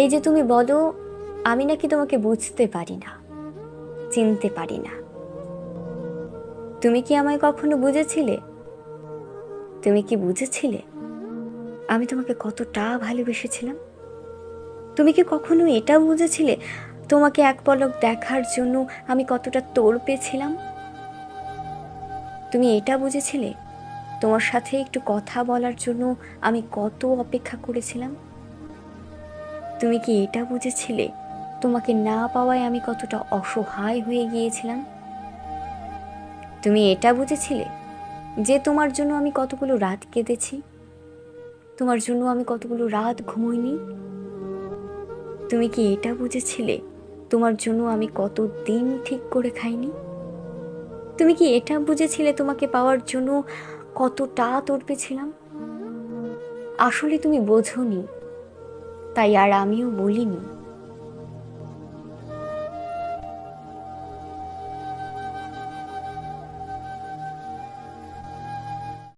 এই যে তুমি বলো আমি নাকি তোমাকে বুঝতে পারি না, চিনতে পারি না, তুমি কি আমায় কখনো বুঝেছিলে? তুমি কি বুঝেছিলে আমি তোমাকে কতটা ভালোবেসেছিলাম? তুমি কি কখনো এটা বুঝেছিলে তোমাকে এক পলক দেখার জন্য আমি কতটা তোড়পেছিলাম? তুমি এটা বুঝেছিলে তোমার সাথে একটু কথা বলার জন্য আমি কত অপেক্ষা করেছিলাম? তুমি কি এটা বুঝেছিলে তোমাকে না পাওয়ায় আমি কতটা অসহায় হয়ে গিয়েছিলাম? তুমি এটা বুঝেছিলে যে তোমার জন্য আমি কতগুলো রাত কেঁদেছি, তোমার জন্য আমি কতগুলো রাত ঘুমোইনি? তুমি কি এটা বুঝেছিলে তোমার জন্য আমি কত দিন ঠিক করে খাইনি? তুমি কি এটা বুঝেছিলে তোমাকে পাওয়ার জন্য কতটা তড়পেছিলাম? আসলে তুমি বোঝোনি, তাই আর আমিও বলিনি।